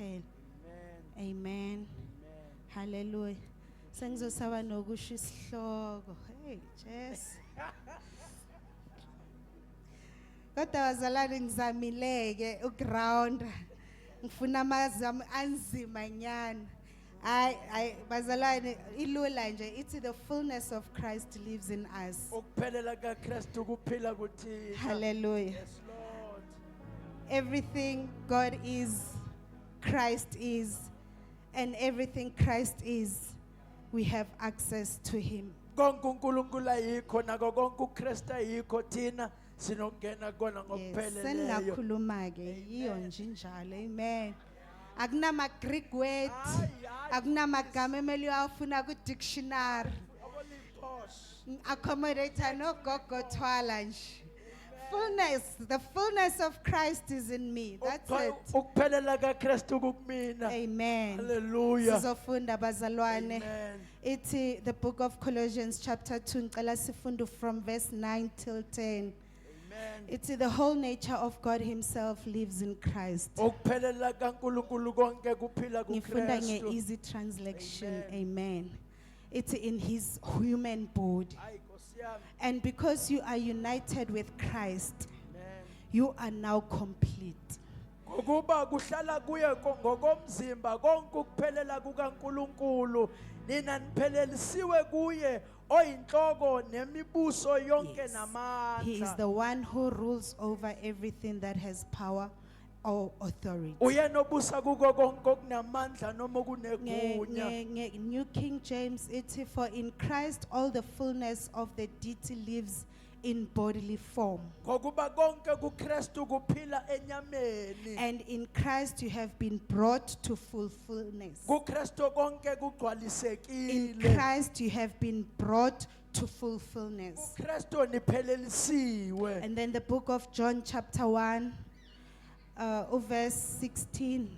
kuphela. Amen. Amen. Hallelujah. Sengizosaba nokusho isihloko. Hey, Jess. Kodwa wazalwane ngizamileke uground. Ngifuna amazwi anzima nyana. I bazalwane ilula nje ithi the fullness of Christ lives in us. Ukuphelela kaKristu kuphila kuthina. Hallelujah. Yes, Lord. Everything God is, Christ is, and everything Christ is, we have access to him. Konke uNkulunkulu ayikho nako konke uKristu ayikho thina sinokungena kona Yes, ngokupheleleyo. sengakhuluma ke yiyo nje njalo. Amen. Akunama Greek word, akunamagama emeli uyafuna ku dictionary. Accommodator no gogo thwala nje. Fullness, the fullness of Christ is in me. That's it. Ukuphelela kaKristu kumina. Amen. Hallelujah. Sizofunda bazalwane. Amen. It's the book of Colossians chapter 2 ngicela sifunde from verse 9 till 10. Amen. It's the whole nature of God himself lives in Christ. Ukuphelela kaNkulunkulu konke kuphila Ngifunda kuKristu. nge-easy translation. Amen. It's in his human body. Hayi Nkosi yami. And because you are united with Christ, Amen. you are now complete. Ngokuba kuhlala kuye ngokomzimba konke ukuphelela kukaNkulunkulu nina niphelelisiwe kuye oyinhloko nemibuso yonke Yes. namandla. He is the one who rules over everything that has power or authority. Uyena obusa kuko konke okunamandla noma kunegunya. New King James, it's for in Christ all the fullness of the deity lives in bodily form. Ngokuba konke kuKristu kuphila enyameni. And in Christ you have been brought to fullness. kuKristu konke In kugcwalisekile. Christ you have been brought to fullness. kuKristu niphelelisiwe. And then the book of John chapter 1, verse 16.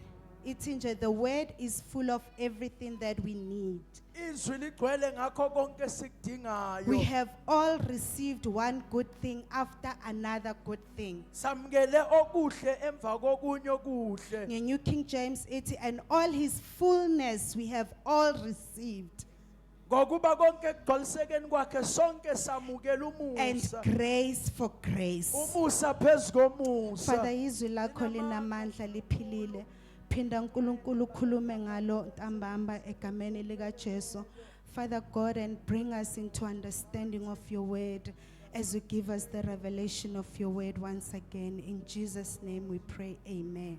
It's in the word is full of everything that we need. Izwi ligcwele ngakho konke We sikudingayo. have all received one good thing after another good thing. Samukele okuhle emva kokunye okuhle. In New King James, it's and all his fullness we have all received. Ngokuba konke kugcwalisekeni kwakhe sonke samukela And umusa. grace for grace. Umusa phezu Father, komusa. izwi lakho linamandla liphilile. Phinda uNkulunkulu ukhulume ngalo ntambama egameni lika Jesu. Father God, and bring us into understanding of your word as you give us the revelation of your word once again. In Jesus' name we pray, amen.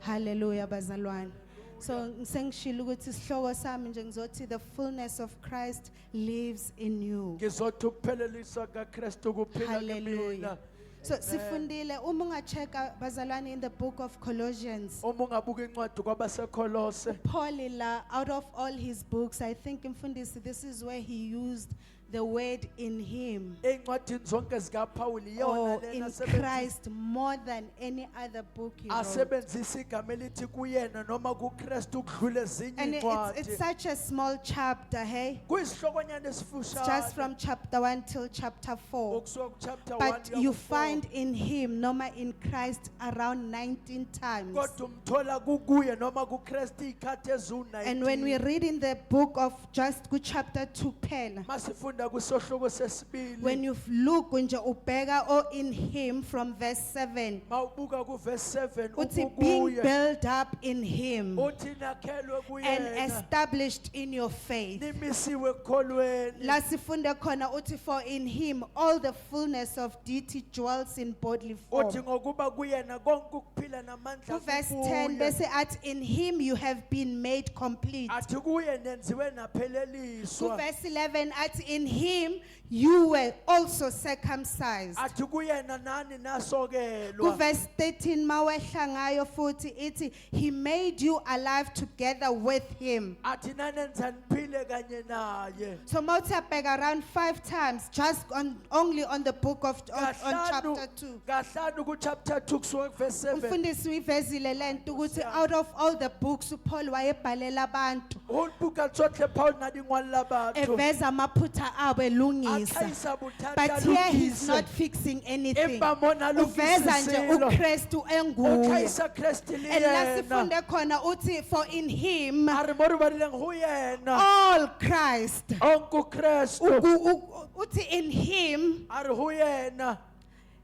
Hallelujah, bazalwane. So ngishilo ukuthi isihloko sami nje ngizothi the fullness of Christ lives in you. Ngizothi ukupheleliswa kaKristu kuphila Hallelujah. kumina. So sifundile uma ungacheka bazalwane in the book of Colossians. Uma ungabuka incwadi kwabaseKolose. Paul out of all his books, I think mfundisi, this is where he used the word in him Eincwadini zonke zikaPauli or yona in lena Christ more than any other book he wrote. asebenzisa igama elithi kuyena noma kuKristu ukudlula ezinye And it's incwadi. such a small chapter, hey? Kuyisihlokonyana It's esifushane. just from chapter 1 till chapter 4. Ukusuka kuchapter 1 But you find in him, noma in Christ, around 19 times. kodwa umthola kukuye noma kuKristu ikhathi ezu-19. And when we read in the book of just chapter 2 phela, Masifunda kusohloko sesibili. when you look nje ubheka or in him from verse 7, Mawubuka kuverse 7 uthi being ukukuye. built up in him Uthi nakhelwe and kuyena. established in your faith. Nimisiwe ekholweni. La sifunde khona uthi for in him all the fullness of deity dwells in bodily Uthi form. ngokuba kuyena konke ukuphila namandla Verse 10 kukuye. bese at in him you have been made complete. Athi kuye nenziwe napheleliswa. Verse 11 at in him you were also circumcised. Athi kuyena nani nasokelwa. Verse 13 mawehla ngayo futhi ithi he made you alive together with him. Athi nanenza niphile kanye naye. So multiply around 5 times just only on the book of on chapter 2. Kahlanu ku chapter 2 kusuka kuverse 7. Umfundisi uyivezile lento ukuthi out of all the books uPaul wayebhalela abantu Whole book atsotle Paul nadi ngwala labantu. eveza amaphutha abelungisa. Akhayisa buthatha But here he's alungise. not fixing anything. Empa mona Uveza nje alungisisilo. uKristu enguye. Ukhayisa Kristu And la liyena. sifunde khona uthi for in him Ari mo re balileng ho yena. all Christ. Onku Kristu. Uthi in him Ari ho yena.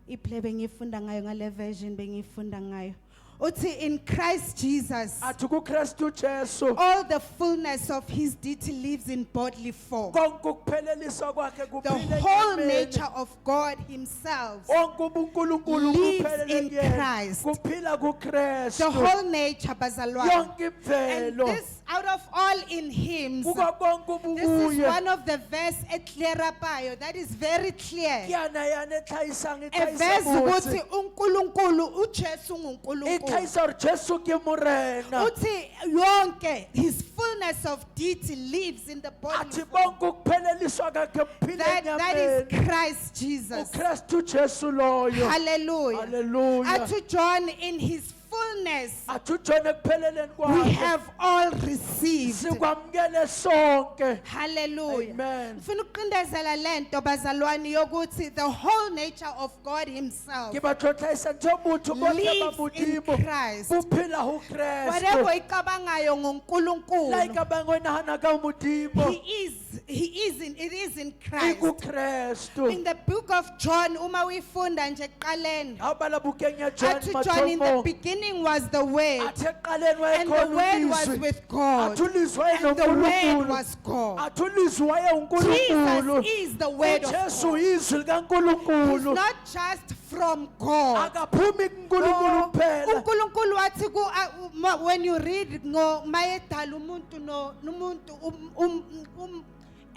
iple bengifunda ngayo ngale version bengifunda ngayo. Uthi in Christ Jesus Athi ku Kristu Jesu. all the fullness of his deity lives in bodily form. Konke ukupheleliswa kwakhe The kuphile whole enyameni. nature of God himself, Onke ubuNkulunkulu lives kuphelele in kuyena. Christ. Kuphila kuKristu. the whole nature bazalwane. Yonke And imvelo. this out of all in him. Kuko konke This is ubukuye. one of the verse eklerapayo that is very clear. Yana yana ekhayisang Eveza ukuthi ekhayisa. uNkulunkulu uJesu nguNkulunkulu. Ekhayisa uri Jesu ke morena. Uthi yonke his fullness of deity lives in the body. Athi bonke ukupheleliswa kwakhe kuphile That is enyameni. Christ Jesus. uKristu Jesu loyo. Hallelujah. Hallelujah. To John in his fullness Athi ujone ekupheleleni we kwakhe. have all received. Sikwamukele sonke. Hallelujah. Amen. Ngifuna ukuqindezela lento bazalwane yokuthi the whole nature of God himself Ke batlotlaisa njobuthi bonke lives in babudimo. Christ. Buphila ho Whatever Kristu. icabangayo ngoNkulunkulu, Like abangwe nahana ka umudimo. it is in Christ. IkuKristu. In the book of John, uma uyifunda nje ekuqaleni, Awubala bukeng ya John athi John in the mathomo. beginning was the word, Athi eqaleni and the wayekhona word was ulizwi. with God, Athi ulizwi and the word wayeNkulunkulu. was God. Athi ulizwi wayeUNkulunkulu. Jesus is the word of uJesu God. izwi He's likaNkulunkulu. not just from God. Akaphumi kuNkulunkulu kuphela. uNkulunkulu wathi when you read ngo mayedala umuntu nomuntu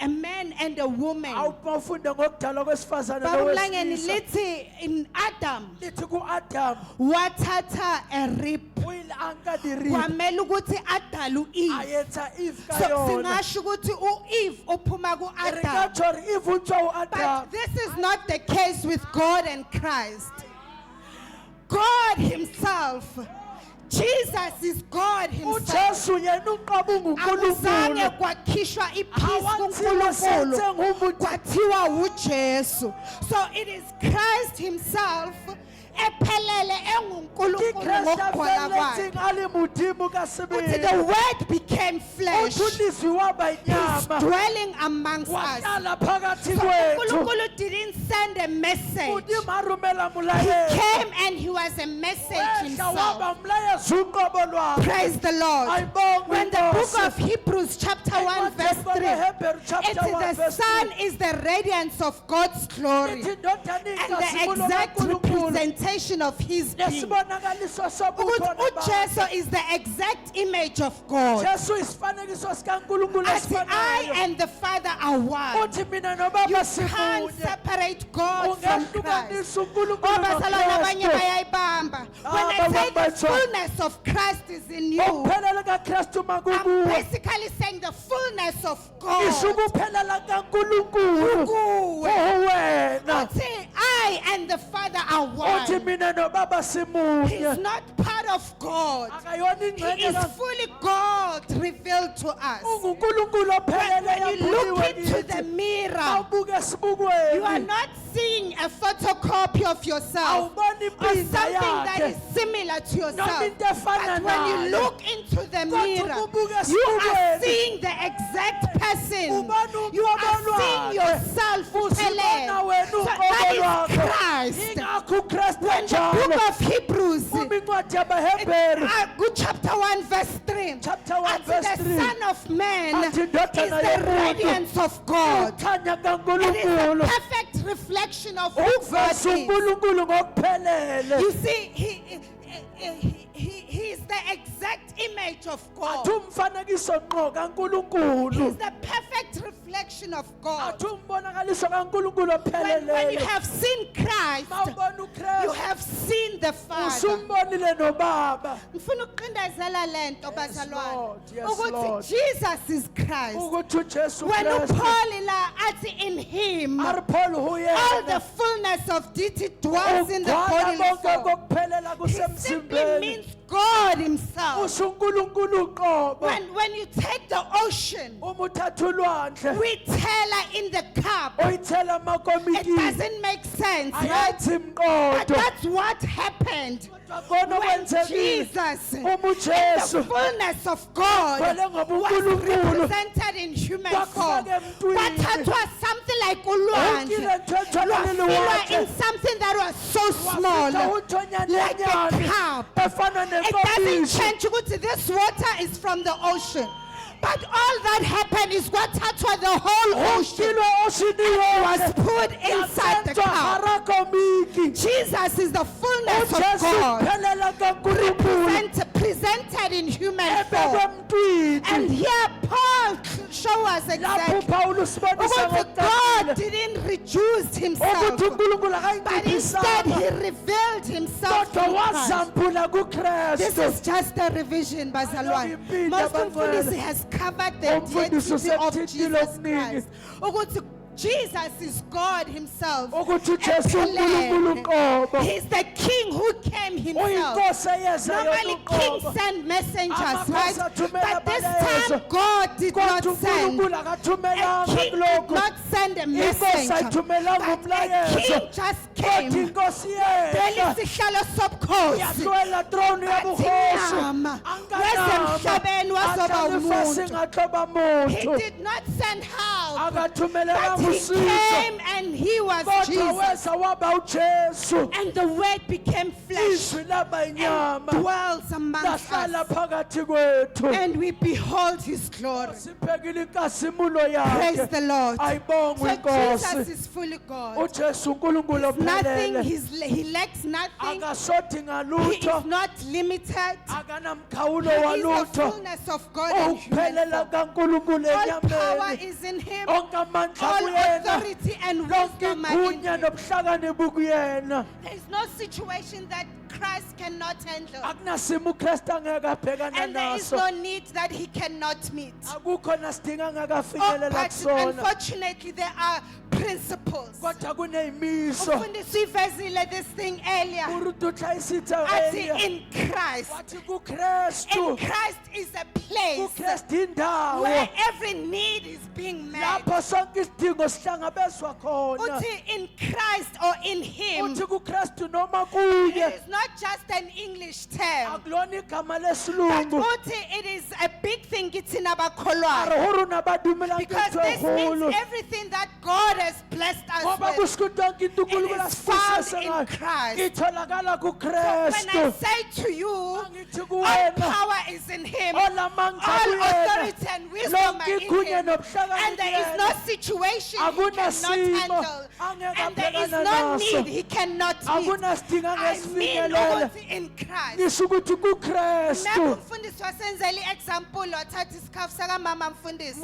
a man and a woman. Awufunde ngokudalwa kwesifazane Babulangeni nowesilisa. lithi in Adam Lithi kuAdam wathatha a rib. uyile anka dirib. Kwamele ukuthi adale uEve. Ayetha Eve So kayona. singasho ukuthi uEve uphuma kuAdam. Rikathori Eve utswa uAdam. But this is not the case with God and Christ. God himself, Jesus is God himself. uJesu yena uqaba Akuzange uNkulunkulu. kwakhishwa ipeace Awathiwa senze kuNkulunkulu, ngumuthi. kwathiwa uJesu. So it is Christ himself ephelele enguNkulunkulu iKristu ngokugcwala afeletse kwakhe. ngalimudimo Uthi kasibili. the word became flesh. Uthulizwi waba He's inyama. dwelling amongst us. Wahlala phakathi So kwethu. uNkulunkulu didn't send a message. Udima arumela He mulayezi. came and he was a message Wehla himself. waba umlayezi uqobo lwakhe. Praise the Lord. Ayibonge When the inkosi. book of Hebrews chapter 1 verse 3, Hebrew chapter it's 1 the verse 3. Son is the radiance of God's glory Ithi indodana and the iyinkazimulo exact kaNkulunkulu. representation of his being. Nesibonakaliso Ukuthi sobukhona bakhe. uJesu is the exact image of God. Jesu isifanekiso sikaNkulunkulu Athi I esifanayo. and the Father are one. Uthi mina nobaba You can't simunye. separate God from Christ. Ungehlukanisa uNkulunkulu Bazalwane abanye noKristu. bayayibamba. When I say the fullness of Christ is in you, Ukuphelela kaKristu I'm makukuwe. basically saying the fullness of God. Isho ukuphelela kaNkulunkulu. Kuwe. Wena. Uthi I and the Father are Uthi one. mina nobaba He's simunye. not part of God. Akayona He ingxenye is ka- fully God revealed to us. unguNkulunkulu ophelele When you look yabuliwe into the kithi. mirror, Awubuke you are esibukweni. not seeing a photocopy of yourself Awuboni or impinda something that yakhe. is similar to yourself. Noma into efana But when you naye. look into the Kodwa mirror, ububuka you are esibukweni. seeing the exact person. Ubona You are uqobo seeing lwakhe. yourself. Usibona wena So uqobo that is lwakhe. Christ. Ingakho uKristu When the njalo. book of Hebrews, Uma incwadi yabaHebheru good chapter 1 verse 3, chapter 1 athi verse the 3. Son of Man is Athi indodana the yomuntu. radiance of God. Ukukhanya It is a kaNkulunkulu. perfect reflection of who God Ukuveza is. uNkulunkulu ngokuphelele. You see, he is the exact image of God. Athi umfanekiso ngqo kaNkulunkulu. He's the perfect reflection of God. Athi umbonakaliso kaNkulunkulu When you ophelele. have seen Christ, Mawubona you uKristu. have seen the Father. Usumbonile nobaba. Ngifuna ukuqindezela lento bazalwane Lord, yes, ukuthi Lord. Jesus is Christ. Ukuthi uJesu When Kristu. uPaul la athi in him Ari Paul all the huyena. fullness of deity dwells in the Ugcwala bodily konke form. kokuphelela He simply kusemzimbeni. means God himself. usunkulunkulu uqobo When you take the ocean, uma uthatha ulwandle we tell her in the cup. uyithela It amakomitini doesn't make sense, right? ayathi But imqodo that's what happened kona when kwenzekile Jesus, uma the ujesu fullness of God, Kwele ngoba was uNkulunkulu represented in human form. wakufaka emntwini Wathathwa something like ulwandle, Ukile nthethwa leli lwafilwa water. in something that was so small, wafika like a uthonyanyanyane cup. efana It doesn't nenkomishi change ukuthi this water is from the ocean. But all that happened is kwathathwa the whole ocean umkilwe oshiniwe was put inside the yasenzwa cup. harakomiki Jesus is the fullness of ujesu God, uphelela kankulunkulu presented in human ebekwe form. emntwini And here Paul shows us lapho exactly upawulo usibonisa ukuthi God ngokuqaqile didn't reduce himself, ukuthi unkulunkulu but instead he akayinciphisanga revealed himself kodwa through Christ. wazampula This kukristu is just a revision, bazalwane. Ayobiphinda, Most bafowethu. umfundisi has covered the Umfundisi deity of usethithile Jesus okuningi. Christ. Ukuthi Jesus is God himself. ukuthi ujesu unkulunkulu Ephelele. uqobo He's the king who came himself. uyinkosi eyezayo Normally kings uqobo send messengers, Amakhosi right? athumela But this abalezo. time God did not kodwa send. unkulunkulu A akathumelanga king did kulokhu not send a inkosi messenger. ayithumelanga But a umlayezo king just kodwa came. inkosi Leli yehla sihlalo sobukhosi. yahlwela troni Bathi yabuhosi nyama, wesemhlabeni wazoba umuntu. singaxoba He muntu did not send help, akathumelelanga but he usizo came and he was kodwa Jesus. weza waba ujesu And the word became flesh izwi laba and inyama dwells amongst lahlala us. phakathi kwethu And we behold his glory. siphekile inkasimulo Praise yakhe the Lord. ayibongwe So Jesus inkosi is fully God. ujesu unkulunkulu Nothing, ophelele he lacks nothing. akasodi He is ngalutho not limited. akanamkhawulo He is the walutho fullness of God in human ukuphelela form. kankulunkulu All power enyameni is in him. onke amandla All kuyena authority and lonke wisdom are in igunya him. nobuhlakani bukuyena There is no situation that Christ cannot handle. akunasimo ukristu angeke abhekana And there is naso no need that he cannot meet. akukho nasidinga angeke Oh, afinyelela but kusona unfortunately, there are principles. kodwa kuney'miso Umfundisi uyivezile this thing earlier. urutu utshayisitha Athi earlier. in Christ. wathi kukristu In Christ is a place kukristu indawo where every need is being met. lapho sonke isidingo sihlangabezwa khona Uthi in Christ or in Him, uthi kukristu noma it kuye is not just an English term, akulona igama but lesilungu uthi it is a big thing kithi nabakholwayo. arihuru nabadumela Because nketho this means enkulu everything that God has blessed ngoba us with, kusho ukuthi yonke into unkulunkulu it is found asifusise in ngayo Christ. itholakala When I kukristu say to you, angithi all kuwena power is in Him, all olamandla kuyena authority and wisdom are lonke in igunya Him, nobuhlakani and there is kuyena no situation He cannot akunasimo handle, angeke and there is abhekana no naso need He cannot meet. akunasidingo I mean angesifinyelela ukuthi in Christ. ngisho ukuthi kukristu Mepha umfundisi wasenzela i-example wathatha isikhafu sakamama mfundisi.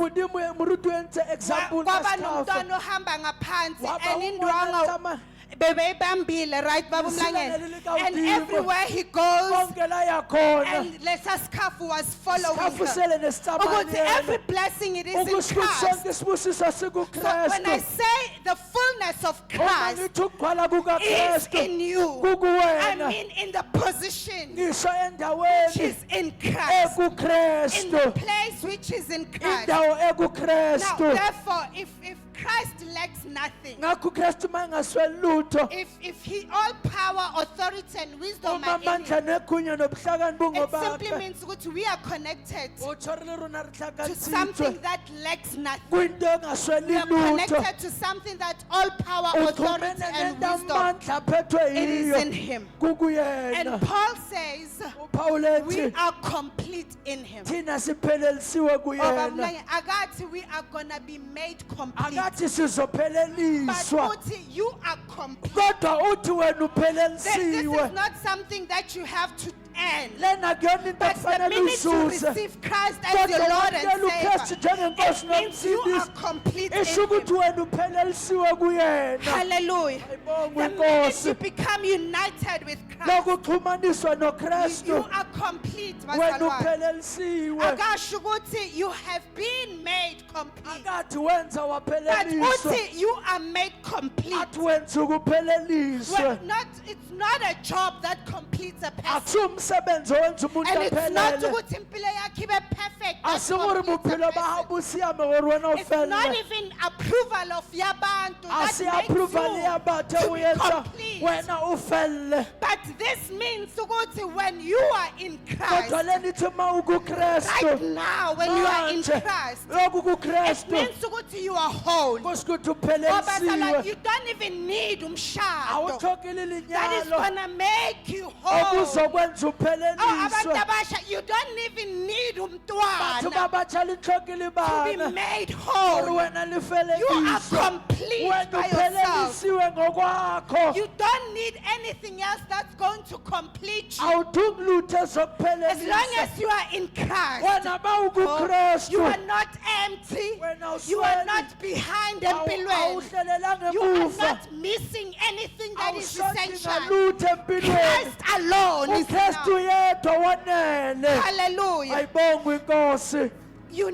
murutu wenze example Kwaba kasikhafu nomntwana ohamba ngaphansi Waba and ubona indwangu sama- bebeyibambile right baba Lisinganele umlangeni. likawudimo. And everywhere he goes konke la yakhona and lesa sikhafu was following sikhafu her. sele Ukuthi every nesicabane blessing it is in ukusho ukuthi Christ. sonke isibusiso So when I sikukristu say the fullness of uma Christ ngithi ukugcwala is kukakristu in you, I kukuwena mean in the position ngisho which endaweni is in Christ, in ekukristu the place which is in Christ. indawo Now, ekukristu therefore, if Christ lacks nothing, ngakho ukristu uma engasweli lutho if he all power, authority, and wisdom uma are in amandla him, negunya nobuhlakani it simply bungobakhe means that we are connected utsho rile rona to rihlakanisitswe something that lacks nothing. kwinto We engasweli are lutho connected to something that all power, authority, uxhumene and nento wisdom, amandla aphethwe it is yiyo in him. kukuyena And Paul says upawulo we ethi are complete in him. thina siphelelisiwe Ngoba kuyena mlanye, akathi we are gonna be made complete. akathi But sizopheleliswa uthi you are complete. kodwa uthi wena This uphelelisiwe is not something that you have to earn. lena kuyona into But the kufanele minute you uyisuze receive Christ as your kodwa Lord and wamukela ukristu Savior, njengenkosi it means you are nomsindisi complete in isho ukuthi Him. wena uphelelisiwe kuyena Hallelujah. ayibongwe The minute inkosi you become united with Christ, lokuxhumaniswa you nokristu are complete, wena bazalwane. uphelelisiwe Akasho ukuthi you have been made complete. akathi wenza But wapheleliswa uthi you are made complete. athi wenza ukuphelelisiwe Well, it's not a job that completes a person. akusiwumsebenzi owenza umuntu And it's not aphelele ukuthi impilo yakhe ibe perfect. that asikuri completes a bophelo ba person. hao bo siame gore wena It's not ofelle even approval of yabantu that asi-approval makes ya you batho to be uyenza complete. wena ufelle But this means ukuthi when you are in Christ, kodwa le nithi ma ukukrestu right now when you are in manje Christ, lokhu it kukrestu means ukuthi you are whole. kusho ukuthi Ngoba uphelelisiwe sala, you don't even need umshado. awuthokile That is ilinyalo gonna make you whole. okuzokwenza Oh, abantu upheleliswe abasha, you don't even need batho umntwana babatsha lihlokile to be ibana made gore whole. wena You are lifeleliswe complete wena by yourself. uphelelisiwe ngokwakho You don't need anything else that's going to complete you. awudingi lutho As long ezokuphelelisa as you are in Christ, wena ba you ukukrestu are not empty. wena You are awusweli not behind empilweni. awuhlelelanga You are emuva not missing anything that is awusodinga essential. lutho empilweni Christ alone is ukrestu enough. yedwa wanele Hallelujah. ayibongwe inkosi You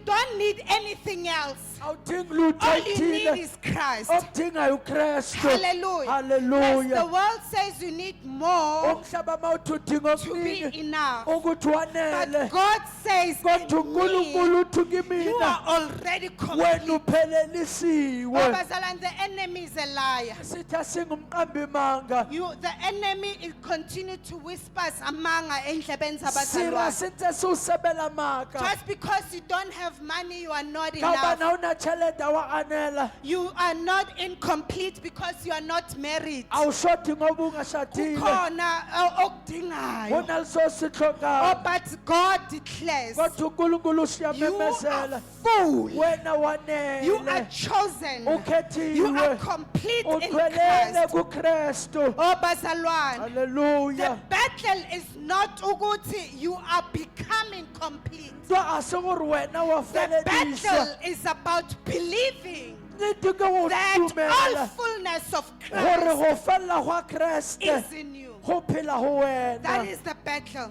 don't need anything else. awudingi lutho All you need oluthile is Christ. okudingayo ukrestu Hallelujah. Yes, the haleluya world says you need more umhlaba mawuthi udinga to be okuningi enough. ukuthi wanele But God says kodwa in me, unkulunkulu uthi you kimina are already wena complete. uphelelisiwe Babazala, the enemy is a liar. sithi asingumqambi manga The enemy is continue to whisper amanga endlebeni sira zabazalwane. sithe siwusebela maka Just because you don't have money, you are not kawuba enough. nawunathelede awa-anela You are not incomplete because you are not married. awushodi ngoba ungashadile Kukhona okudingayo. kunaliso Oh, sihlokayo but God declares kodwa unkulunkulu you are usiyamemezela full. wena You are wanele chosen. You are ukhethiwe complete in uthwelele Christ. kukrestu Oh, bazalwane. The haleluya battle is not ukuthi you are becoming complete. so asinguri wena The battle wafeledisa is about believing nithi ke that all udumela fullness of gore Christ go fella gwa kreste is in you. go phela go That wena is the battle.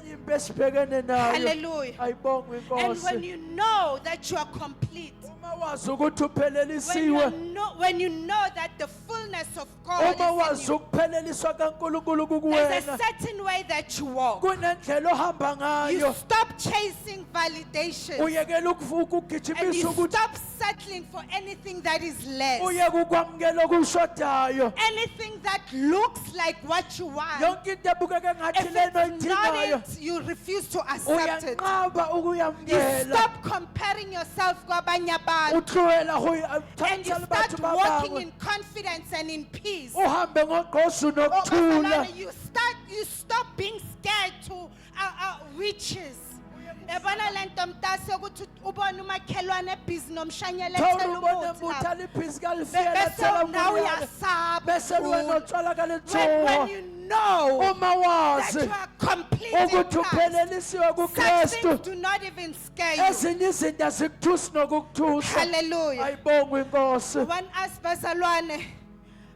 impe esibhekene nayo Hallelujah. ayibongwe And when inkosi you know that you are complete, uma wazi ukuthi uphelelisiwe when you know that the fullness of God uma is wazi in you, ukupheleliswa kaNkulunkulu there's a kuwena certain way that you walk. kunendlela ohamba You ngayo stop chasing validation uyekela and ukugijimisa you ukuthi stop settling for anything that is less. uyeke ukwamukela okushodayo Anything that looks like what you want. yonke into ebukeke ngathi If leno it's not idingayo it, you refuse to accept it. uyanqaba You ukuyamukela stop comparing yourself kwabanye abantu. uthlwela And you uthathela start batho walking babangwe in confidence and in peace. uhambe ngogqozu Oh, nokuthula bazalwane, you stop being scared to riches. Yabona lento mtase ukuthi ubone umakhelwane ebhizi nomshanyele thawula ethela ubone umuthi lapha. mbuthala ibhizi kalifiyela Bese thela now umuyala uyasaba. bese wena utshwala When kalethuwa you know uma that wazi you are complete in ukuthi Christ, uphelelisiwe such kukrestu things do not even scare you. ezinye izinto azikuthusi nokukuthusa Hallelujah. ayibongwe inkosi When us bazalwane,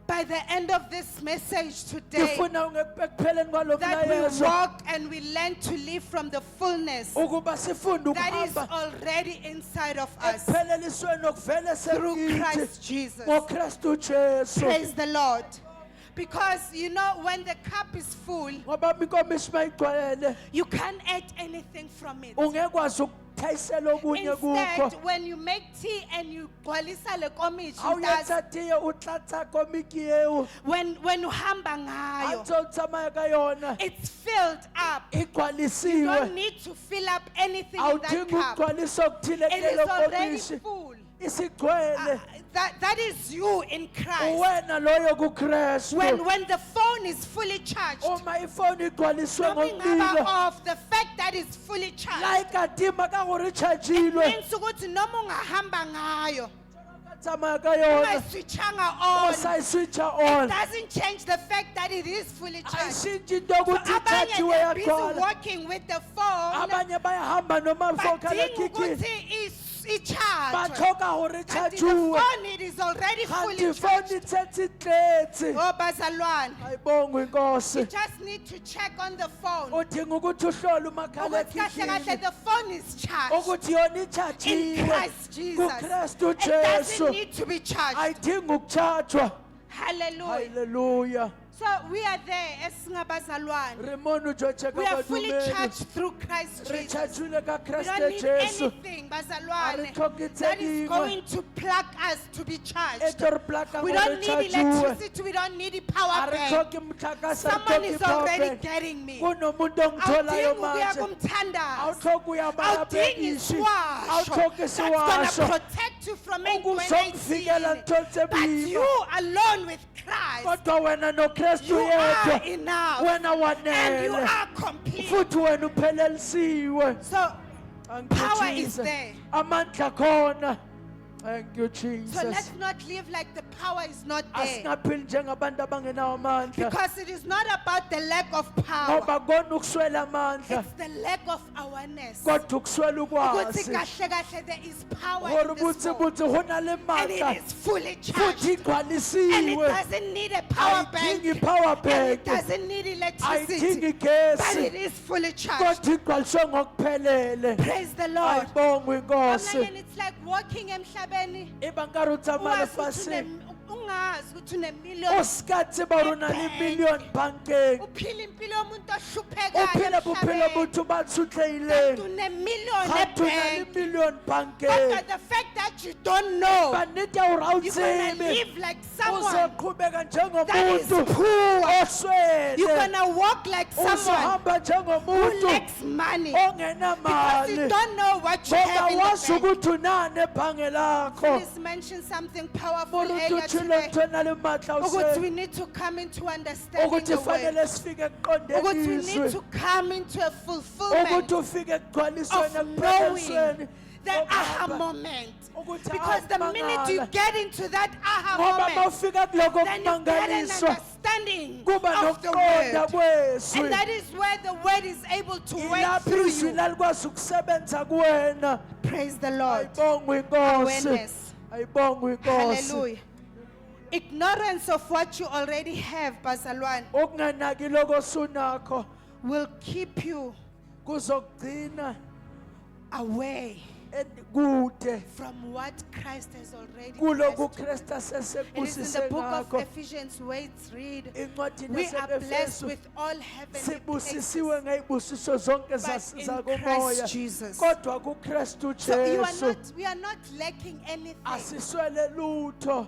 by the end of this message today, ngifuna ekupheleni kwalo that we mlayezo walk and we learn to live from the fullness ukuba sifunde that is ukuhamba already inside of us ekuphelelisweni okuvele through sekithi Christ Jesus. ngokrestu jesu Praise the Lord. Because you know, when the cup is full, ngoba inkomishi mayigcwele you can't add anything from it. ungekwazi ukuthayisela okunye kukho Instead, when you make tea and you gcwalisa le komishi, awuyetsa tiye utlatsa komiki eo when uhamba ngayo, atso tsamaya ka yona it's filled up. You igcwalisiwe don't need to fill up anything in that awudingi cup. ukugcwalisa okuthile It is kulelo already komishi full. isigcwele That is you in Christ. uwena loyo kukrestu When the phone is fully charged, uma ifoni igcwaliswe coming ngomlilo of the fact that it's fully la charged, ikadima ka gore it chargilwe means ukuthi noma ungahamba ngayo, tsamaya ka yona ungayiswitchanga on, usayiswitcha it on doesn't change the fact that it is fully charged. ayishintshi into So yokuthi abanye ithathiwe they're busy yagcwala walking with the phone, abanye bayahamba noma badinga mfokhalekhikhini ukuthi i-charge. bathoka gore Kanti the chargiwe phone it is is already fully kanti ifoni charged. ithethe igletsi. Oh, bazalwane. Ayibongwe You inkosi. just need to check on the phone. Udinga ukuthi uhlole Ukuthi kahle kahle umakhalekhikhini the phone is charged. ukuthi yona In ichajiwe Christ Jesus. kuKristu It doesn't Jesu. need to be charged. Ayidingi ukuthathwa. Hallelujah. Hallelujah. So we are there esingabazalwane. Remona uJoje We are fully kabadumeli. charged through Christ Jesus. Richajule We don't kaKristu need Jesu. anything, bazalwane, Arikhokhe that is itsekiwe. going to plug us to be charged. Etorplaka We don't need ngochajiwe. electricity. We don't need power bank. Arikhokhe umtlakasa Someone is arikhokhe already power bank. getting me. Kunomuntu ongitholayo Awudingi ukuya manje. kumthandazo. Awuthokhi uyabala Awudingi bhekisi. isiwasho Awuthokhi that's going to isiwasho. protect you from Ukuzokuvikela anything. ntolse But you biba. alone with Christ, Kodwa wena noKristu you are yedwa. enough. Wena And you wanele. are complete. Futhi wena uphelelisiwe. So power is Angijizise. there. Amandla khona. Thank you So Jesus. let's not live like the power is not there. Asingaphili njengabantu abangenawo amandla. Because it is not about the lack of power. Ngoba kona ukuswela amandla. It's the lack of awareness. Kodwa ukuswela Ukuthi ukwazi. kahle kahle there is power Gore in this ukuthi world. buthi hona le And mandla. it is fully Futhi charged. And it igcwalisiwe. doesn't need a power bank. Ayidingi power And bank. it doesn't need electricity. Ayidingi But it gesi. is fully charged. Kodwa igcwaliswe ngokuphelele. Praise the Lord. Ayibongwe inkosi. Amanye it's like walking emhlabeni. Ibangara utsamala Ungazi ukuthi fasini. ungazi ukuthi une-million. Usikhathi baruna ni million bankeng. Uphila impilo yomuntu ohluphekayo Uphila buphilo emhlabeni. buthi bathutlehile. Kanti une-million Khathi una ebhenki. million But bankeng. the fact that you don't know, Banita you're going to urawutsibe. live like someone Uzoqhubeka that is njengomuntu poor. oswele. You're going to walk like someone Uzohamba who njengomuntu lacks money. Because you ongenamali. don't know what you have Ngoba in the wazi bank. ukuthi unani ebhange lakho. Please mention something powerful Umuntu earlier uthile today. kuthona le matla Ukuthi we use. need to come into understanding Ukuthi the word. fanele sifike ekuqondeni Ukuthi we need izwi. to come into a fulfillment Ukuthi ufike ekugcwalisweni of knowing ekuphelelweni. the aha Ngoba moment. ukuthi Because the minute you awumangala. get into that aha Ngoba moment, mawufika kuloko then you get an kumangaliswa understanding kuba of the nokuqonda word. kwezwi. And that is where the word is able to work Ilapho through izwi you. lalikwazi ukusebenza kuwena. Praise the Lord. Ayibongwe inkosi. Awareness. Ayibongwe inkosi. Hallelujah. Ignorance of what you already have, bazalwane, Ukunganaki lokho sunakho will keep you kuzogcina away kude from what Christ has already kuloko blessed Kristu you. It is in asesebusise the book of ngakho. Ephesians where it's read, Incwadini we are blessed yase-Efesu with all heavenly places. sibusisiwe ngey'busiso zonke But in zakomoya. Christ Jesus. Kodwa kuKristu So Jesu we are not lacking anything. asiswele lutho.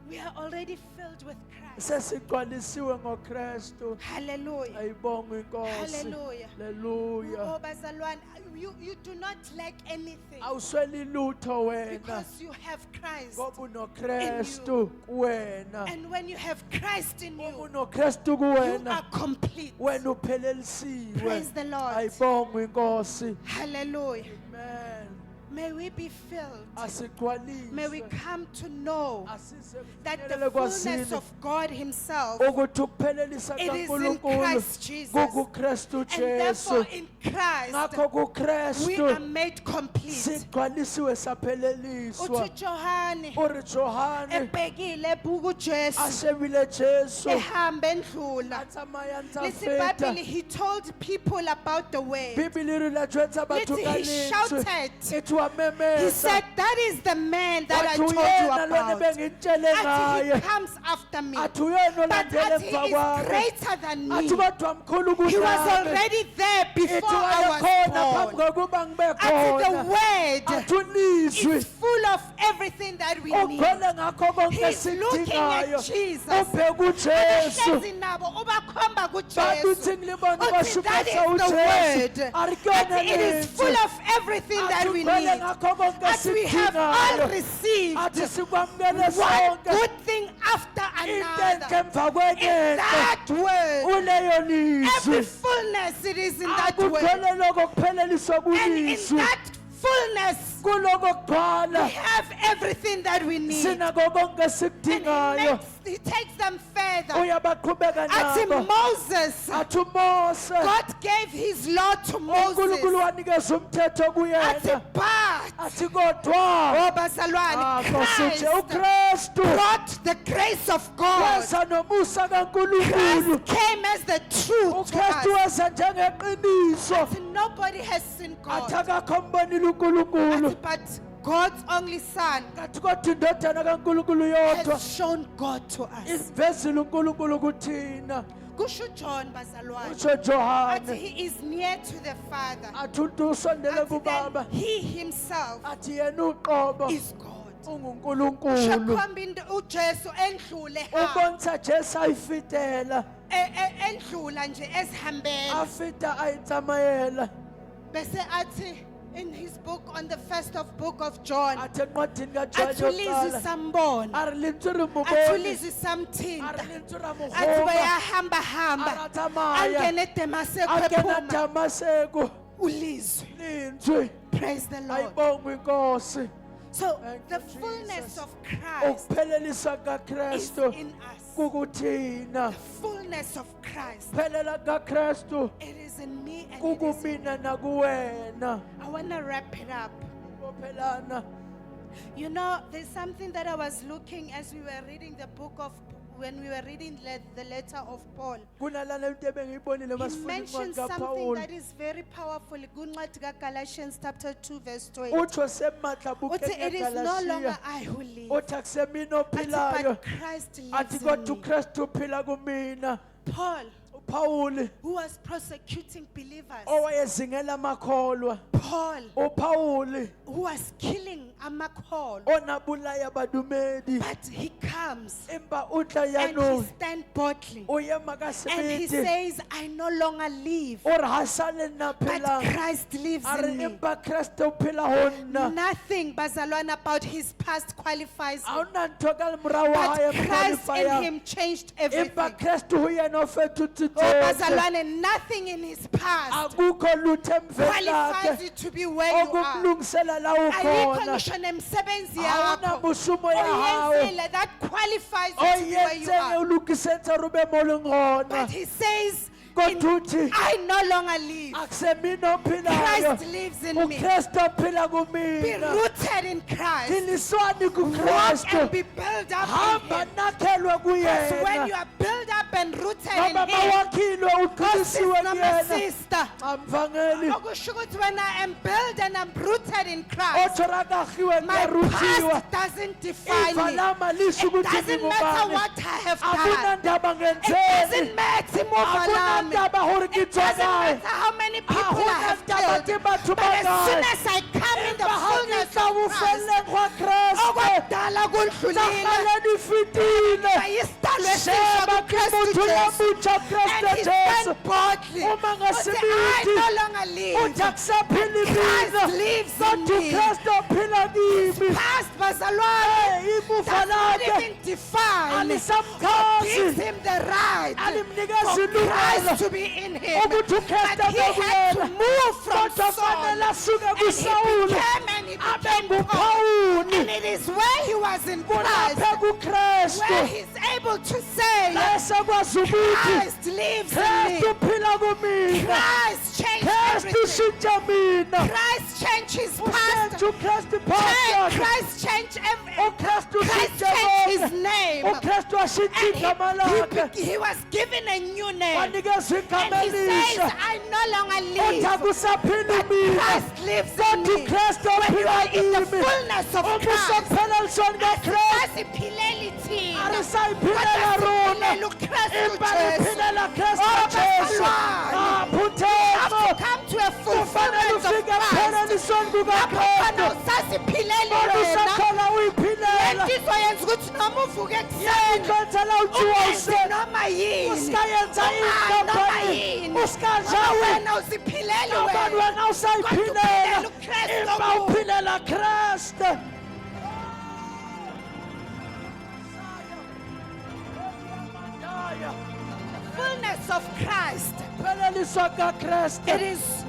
We are already filled with Christ. Sesigcwalisiwe ngoKristu. Hallelujah. Ayibongwe inkosi. Hallelujah. Hallelujah. Oh, bazalwane, you do not lack anything Awusweli lutho wena. because you have Christ. Ngoba unoKristu kuwena. And when you have Christ in Ngoba you, unoKristu you kuwena. are complete. Wena uphelelisiwe. Praise the Lord. Ayibongwe inkosi. Hallelujah. Amen. May we be filled. Asigcwaliswe. May we come to know Asise that kufinyelele the kwasini. fullness of God Himself, ukuthi ukuphelelisa it is in kaNkulunkulu Christ Jesus. kuKristu And Jesu. therefore in Christ, Ngakho we are kuKristu made complete. sigcwalisiwe sapheleliswa. Uthi Johane Uri Johane ebhekile ebuka uJesu ashebile Jesu ehamba endlula. atsamaya Listen, ntsafeta. Bible, he told people about the way. Bibili ri la jwetsa batho Lithi ka he lentswe. shouted. Ethi wa He memesa. said, that is the man that I Athi told you uyena lona about. bengitshele Athi he ngaye. comes after me. Athi uyena But olandela athi he emva is kwami. greater than me. Athi kodwa mkhulu He was kunami. already there Ethi before I wayekhona phambi was born. kokuba ngibe Athi the khona. word Athi ulizwi is full of everything that we need. ugcwele ngakho konke He's looking at esikudingayo. Jesus. Ubheka uJesu. Abahlezi nabo ubakhomba Bathi kuJesu. uthi ngilibona Uthi that is bashukasa the uJesu. word. Arikona Athi it is full of everything that we Ugcwele need. ngakho konke As we have all esikudingayo. received Athi sikwamukele one sonke. good thing after Into another. emva In kwenye. that word, Uleyo every lizwi. fullness it is in that word. Akugcwele lokho kupheleliswa And in kulizwi. that fullness, Kuloko we kugcwala. have everything that we need. Sinako konke And esikudingayo. he takes them further. Uyabaqhubeka Athi nabo. Moses, Athi uMose. God gave his law to uNkulunkulu Moses. wanikeza umthetho Athi kuyena. but athi kodwa Oh bazalwane, Nkosi Christ uKristu brought the grace of God. weza nomusa kaNkulunkulu Christ came as the truth to uKristu us. weza njengeqiniso Athi nobody has seen God. athi akakho mbonile uNkulunkulu Athi, but God's only Son kathi kodwa indodana kaNkulunkulu yodwa has shown God to us. ivezile uNkulunkulu kuthina Kusho John bazalwane. utsho Athi Johane he is near to the Father. athi umuntu usondele Athi kubaba then he himself athi yena uqobo is God. unguNkulunkulu Shakhomba uJesu endlule ha. ubonisa Jesu ayifitela Endlula nje ezihambela. afita ayitsamayela Bese athi in his book on the first of book of John. athi encwadini kaJohane Athulizwe yokuqala sambona. ari lintswe ri muboni Athulizwe ari samthinta. lintswe ra Athi muhoma bayahamba hamba. aratsamaya Angene eDamaseko akena ephuma. Damaseko Ulizwe. lintswe Praise the Lord. ayibongwe inkosi So Thank the you, fullness Jesus. of Christ ukuphelelisa is kaKristu in us. kukuthina The fullness of Christ. phelela kaKristu It is in me and it is in kukumina nakuwena I want to wrap it up. bophelana You know, there's something that I was looking as we were reading the book of, when we were reading the letter of Paul. kunalana into ebengiyibonile He masifuna mentioned incwadi something kaPawulu that is very powerful. Kuncwadi kaGalatians chapter 2 verse 20. utsho sematla Uthi, it is no longer bukegalasiya I who live, uthi akusemina athi, ophilayo but Christ athi lives kodwa in me. uKristu uphila kumina Paul, uPawuli who was persecuting believers. owayezingela amakholwa Paul, uPawuli who was killing amakholwa. onabulaya abadumedi But he comes imba utla and he yano stands boldly. uyema And he kasibiti says, I no longer live, o re ha sale nna but phelang Christ lives a re in me. empa Kriste o phela ho nna Nothing bazalwane about his past qualifies a him. ona ntho ka morao wa hae But Christ in qualifyang him changed empa everything. Kriste ho yena o fetotse Oh, tsohle bazalwane, nothing in his past akukho lutho emveni qualifies lakhe you to be where you are. okukulungisela la Ayikho ukhona ngisho nemisebenzi awuna yakho mushumo ya hawe oyenzile that qualifies you to be where you oyenzenge are. ulukisetsa rube mo leng gona But he says, kodwa uthi I no longer live. akusemina ophilayo Christ lives in me. uKristu ophila Be kumina rooted in Christ. thiliswani Walk and kuKristu be built up in hamba him. nakhelwe Because when you kuyena are built up and rooted in ngoba him, mawakhilwe uqinisiwe sister, kuyena sister, amvangeli okusho ukuthi when I am built and I'm rooted in Christ, otsho rakagiwe my ngaruthiwa past doesn't define iva me. lama lisho It ukuthi doesn't matter ngingubani what I have done. akunandaba It ngenzeni doesn't matter imuva lami. akunandaba hore ke It doesn't tswakae matter how many people I have akunandaba killed. ke batho But as soon bakae as I come in the empa ha ke fullness tla of Christ, bofeleng gwa Kriste okwakudala kudlulile, tlagale di fetile ayisidalwe esisha sheba ke kuKristu motho ya Jesu. motjha And Kriste he Jesu stand boldly. uma Uthi, I ngasibiti no longer live. uthi akusaphili Christ mina lives in kodwa me. uKristu ophila kimi Past bazalwane imufa does not lakhe even define. Gives alisamkhazi him the right alimnikeza for ilungelo Christ to be in him. ukuthi uKristu But he had to abekuyena move from kodwa fanele Saul. asuke And he kuSawule became and he abe became Paul. nguPhawuli And it is where he was in kulaphe Christ kuKristu where he's able to say, bese kwazi ukuthi Christ lives in Kristu me. uphila kumina Christ changed Kristu everything. ushintsha mina Christ changed his past. ushintsha uKristu past Christ changed everything. uKristu Christ ushintsha changed his konke name. uKristu washintsha And igama lakhe he was given a new name. wanikezwa igama And he says, elisha I no longer uthi live. akusaphili mina Christ lives in kodwa me. uKristu When you ophila are in the kimi fullness of uma Christ, usophelalisweni kaKristu asiphileli thina. arisayiphilela rona Kodwa siphilele uKristu impa Jesu. liphilela Kristu Oh, Jesu bazalwane. You have aphuthemo to come to a kufanele fulfillment of ufike Christ. ephelalisweni Lapho khona kukaKristu usasiphileli kodwa wena. usakhola uyiphilela Lento izoyenza ukuthi noma uvuke ekuseni yayikhethela ujiwa ungenzi noma yini. usikayenza Noma inkampani yini. Ngoba usikanjani wena uziphileli abantu wena. wena usayiphilela Kodwa uphilela uKristu imba kuwe. uphilela Kristu Fullness of Christ. pheleliswa kaKristu It is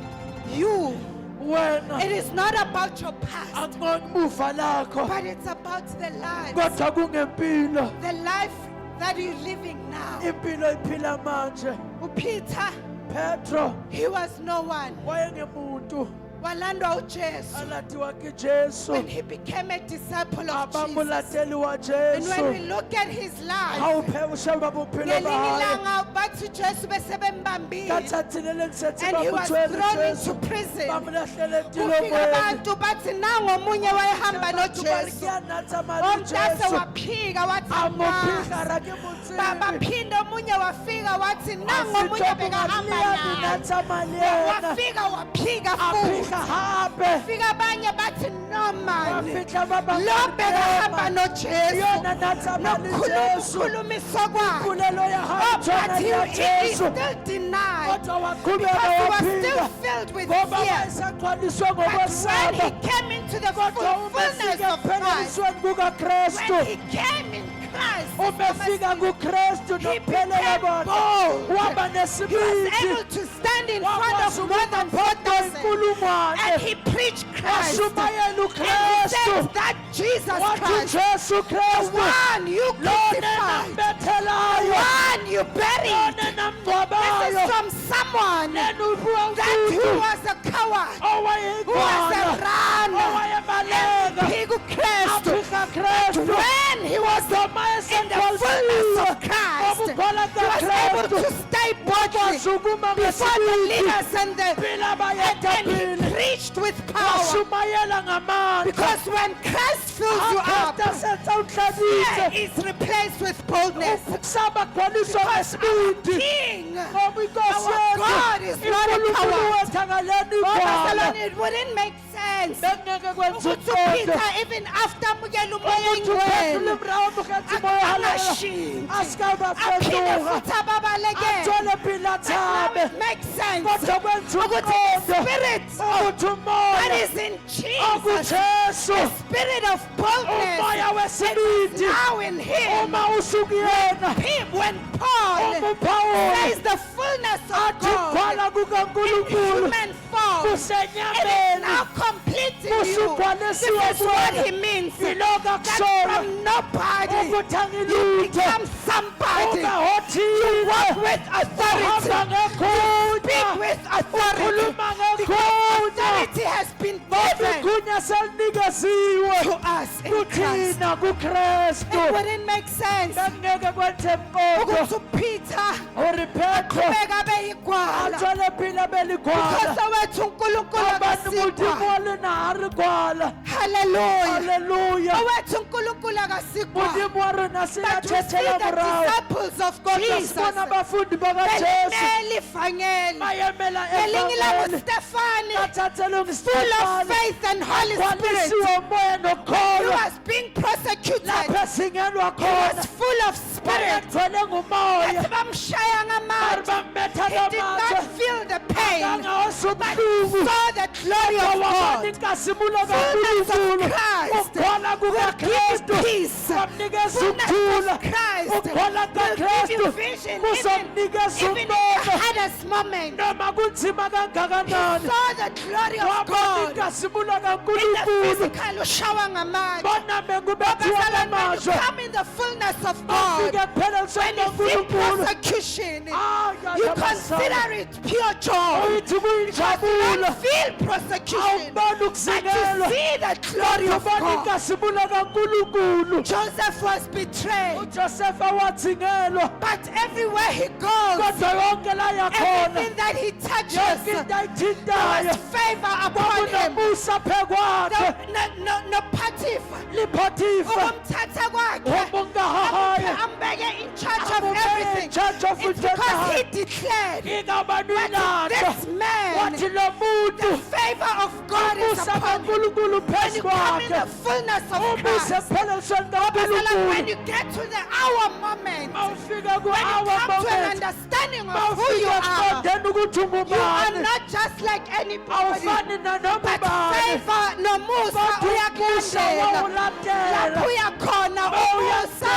you. wena It is not about your past, akumuva lakho but it's about the life. kodwa kungempilo The life that you're living now. impilo iphila manje Peter, Petro he was no one. wayengemuntu walandwa uJesu. alatiwa ke Jesu When he became a disciple of Jesus. abamulateli wa And when we Jesu look at his life, awuphe usheba bophelo ngelinye bahayi ilanga bathi uJesu besebembambile kathathile lengisethi and he was bamthwele thrown Jesu into prison. bamlahlele Kufika entilongweni abantu bathi nango omunye wayehamba noJesu. kuyanatha mali Omntase Jesu waphika wathi amuphika "Nasi." rake mutsibi Baphinde omunye wafika wathi nango omunye bekahamba naye. natha mali yena Wafika waphika futhi. aphika habe Fika abanye bathi no man. wafika baba Lo bekahamba noJesu. yona natha mali Jesu Nokhulumiswa kwakhe. kulelo ya Oh, but hajona he ya is Jesu still denied kodwa because waqhubeka he was still waphika filled with ngoba fear. wayesaqhwaliswe But when ngokwesaba he came into the full kodwa fullness umefika of Christ, ekuphelisweni kukaKristu when he came in Christ, umefika kuKristu he nokuphelela became kwakhe bold. waba He was nesibindi able to stand in front wakwazi of more than ukuphendula 4,000 and inkulungwane he preached Christ. washumayela And he uKristu said that Jesus wathi Christ, Jesu the Kristu one you lona crucified, the nambethelayo one you buried. lona This is namngcwabayo from someone that who nenubuwa was a coward, who was a owayegwana runner, owayebaleka he could Christ. aphika Kristu When he was noma in the fullness of Christ, ngokukholwa he was able kaKristu to stay boldly wasukuma before the ngesibindi leaders and phila and bayetapile he preached with power. washumayela ngamandla Because when Christ fills you up, akade senza fear uhlabise is replaced with boldness. ukusaba gcwaliswa Because our ngesibindi King, ngoba inkosi our God is yethu not a uNkulunkulu coward. wethu akaleni Oh, igwala Barcelona, it wouldn't make sense. bekungeke kwenza ukuthi uqondo uPeter even after amukela umoya ukuthi uphendule engcwele mrawumbe ukathi moya halela angashintshi aphinde asikabafenduka futhi ababalekele athole pilathabe it makes sense kodwa kwenza ukuthi the uqondo spirit ukuthi that umoya is in Jesus, okujesu the spirit of boldness umoya wesibindi now in him. uma usukuyena When Paul uPawulu says the fullness of athi God ukugcwala in kukaNkulunkulu human form, it is kusenyameni now complete in you. kusugcwalisiwe This is what kuwena he means. yilokho That akusola from nobody ukuthi you angilutho become somebody. ungahothiwe Walk with authority. uhamba Speak ngegunya with authority. ukhuluma Because ngegunya authority has been ngoba given igunya selinikeziwe to us in Christ. kuthina kuKristu It wouldn't make sense bekungeke kwenze mpondo ukuthi uPeter uriphetho qhubeka abe yigwala. athole phila beligwala Because wethu uNkulunkulu abantu akasikwa. mutimole nahari gwala Hallelujah. haleluya Owethu uNkulunkulu akasikwa. mudimu wa rona But we see siyathethela the murawo disciples of kodwa Jesus sibona abafundi bakajesu belimele ivangeli. bayemela Ngelinye ilanga evangeli uStefani, bathathelwe full of faith and Holy Spirit, kwalisiwe umoya he nokukholwa was being persecuted. lapho esingelwa He khona was full of spirit. bayethwele ngumoya Bathi bamshaya bari ngamatshe. bambetha He did not ngamatshe feel the pain. kangawosubuhlungu Saw the glory of wabona God. inkazimulo Fullness of kaNkulunkulu Christ ukukholwa will give kukaKristu you peace. kwamnikeza Fullness ukuthula of Christ ukukholwa will give kaKristu you vision. kuzomnikeza Even in the umbono hardest moment, noma kunzima he kangakanani saw the glory of wabona God. inkazimulo In the kaNkulunkulu physical, ushawa ngamatshe. bona bekubethiwa When you ngamazwe come in the fullness of bafike God, kuphelisweni when you feel kaNkulunkulu persecution, Ah, you ya, consider it pure joy. uyithi You kuyinjabulo don't feel persecution, awubona but you ukuzingelwa see the glory of ubona God. inkazimulo kaNkulunkulu Joseph was betrayed, uJosefa wathingelwa but everywhere he goes, kodwa yonke la yakhona everything that he touches, yonke into there ayithintayo was favor upon him. kwakunomusa phekwakhe No Potiphar, liphotifa ukumthatha kwakhe, umungahahaye ambeke in charge of Amubeke in everything. charge of It's because he everything. declared ingabani that lanto this man, wathi lo muntu the favor of God is umusa upon him. kaNkulunkulu When phezu you come in the kwakhe fullness of umuse Christ, phelisweni when you kaNkulunkulu get to the hour moment, mawufika when you ku-hour come to an moment understanding of who you mawufika are, ekuqondeni ukuthi you are ungubani not just like anybody, awufani nanoma but ubani favor nomusa kodwa umusa uyakulandela. wawulandela Lapho uyakhona umusa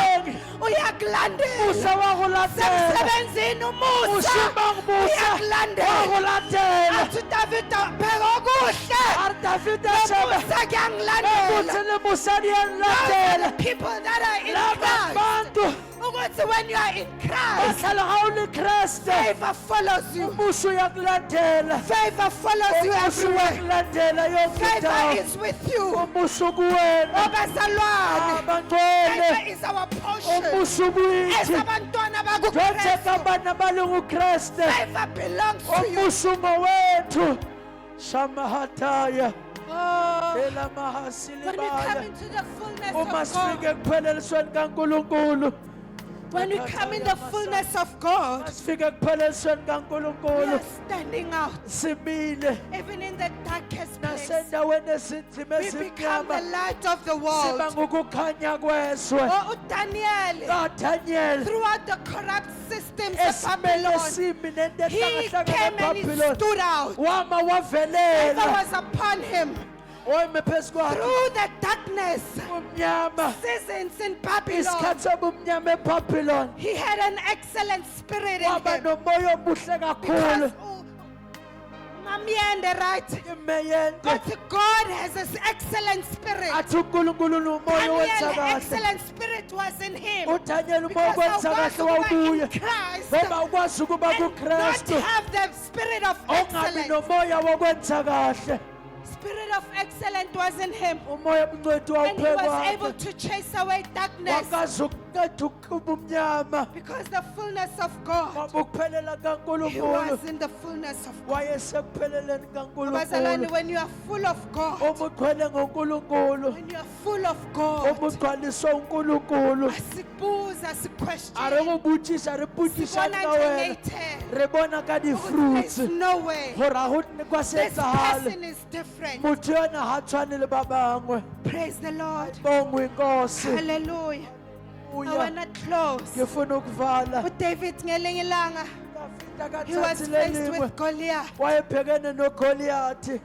uyakulandela. umusa wakulandela Semsebenzini umusa ushima ngumusa uyakulandela. wakulandela Athi Davida pheka okuhle. aridavida shebe Umusa kuyangilandela. ukuthi limusa Those are liyangilandela the people that are in laba Christ. bantu ukuthi when you are in Christ, bahlala hawuli Kriste favor follows you. umusa uyakulandela Favor follows you umusa everywhere. uyakulandela yonke Favor indawo is with you. umusa kuwena Obazalwane, abangcwele favor is our portion. umusa kuyithi Esabantwana njengoba bakuKristu, abana balungu Kriste favor belongs to you. umusa ngowethu shamahataya Oh, ela when we come mahasilibaya into the fullness uma of God, sifike kuphelelisweni kaNkulunkulu when we come in the fullness of God, sifike kuphelelisweni we kaNkulunkulu are standing out. simile Even in the darkest place, nasendaweni ezinzima we become the ezimnyama light of the siba world. ngokukhanya kweswe Oh, Daniel, Daniel throughout the corrupt systems of esimele Babylon, simi nento he ehlangahlangana came and he eBhabhiloni stood out. wama Favor wavelela was upon him weme phezu kwakhe through the darkness umnyama seasons in Babylon. isikhathi obumnyama eBhabhiloni He had an excellent spirit in waba him. nomoya omuhle kakhulu Because Mamiende, right? imeyende But God has this excellent spirit. athi uNkulunkulu umoya owenza Daniel, kahle excellent spirit was in him. uDaniel umoya Because owenza I kahle was wawubuye in Christ ngoba ukwazi ukuba and not kuKristu have the spirit of ongabi excellence. nomoya wokwenza kahle Spirit of excellence was in him. umoya obungcweti And he was wawuphe able kwakhe to chase away darkness. wakazi ukuqeda ubumnyama Because the fullness of God, ngoba ukuphelela he kaNkulunkulu was in the fullness of God. wayesekupheleleni Bazalwane, kaNkulunkulu when you are full of God, uma ugcwele ngoNkulunkulu when you are full of God, uma ugcwaliswe uNkulunkulu asibuza, a re siquestion, go botsisa re putisane sibona ka wena njengeyithelo. re bona ka There's di-fruits no way. gore ga go kwa se This etsagale person is different. motho yona ga tshwane le ba bangwe Praise the Lord. bongwe nkosi Hallelujah. I uya wanna close. ke funa ukuvala uDavid ngelinye ilanga, Dafida ka he was tsatsi le faced lengwe with Goliath. wayebhekene nogoliathi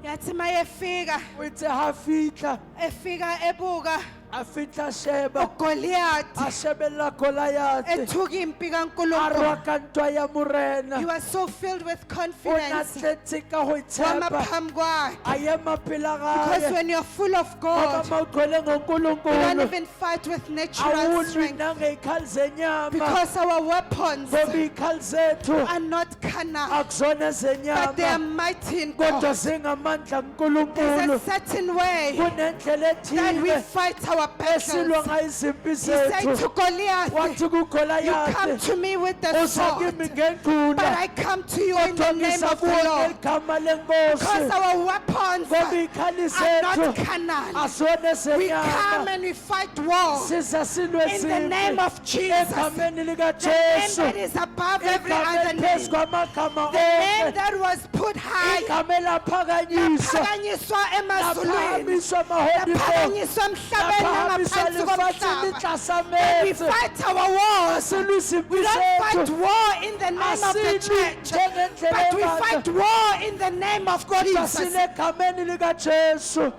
Yathi mayefika, o itse ga fitlha efika ebuka a fitlha sheba uGoliath a shebelela goliathi ethuka impi a kaNkulunkulu. rwa ka ntwa ya morena He was so filled with o confidence. natletse ka go Wama itshepa phambi kwakhe. a ema pela Because gae when you're full of ngoba God, ma ugcwele you don't ngonkulunkulu even fight with natural awulwi strength. nangey'khali zenyama Because our weapons ngoba iy'khali zethu are not carnal, akuzona but they are zenyama mighty in kodwa God. zingamandla There's kunkulunkulu a certain way kunendlela that we ethile fight our esilwa battles. ngayo izimpi He said to zethu Goliath, wathi you come kugolayathi to me with the uza kimi sword, but ngengqula I come to you in the kodwa name ngiza of the kuwe Lord. ngeligama Because lenkosi our weapons ngoba are iy'khali zethu not carnal. azona We come zenyama and we fight war siza silwe in the name simpi of Jesus. egameni The name likajesu that is above every igama other eliphezu name. kwamagama The name onke that was put high. igama elaphakanyiswa Laphakanyiswa emazulwini. laphakamiswa amahonifo Laphakanyiswa emhlabeni laphakamiswa nangaphansi lifatshe komhlaba. litlasa And we metse fight our wars. asilwe izimpi We don't fight zethu war in the name of the asilwi church, njengendlela but we ebandla fight war in the name of kodwa Jesus. sinegameni likajesu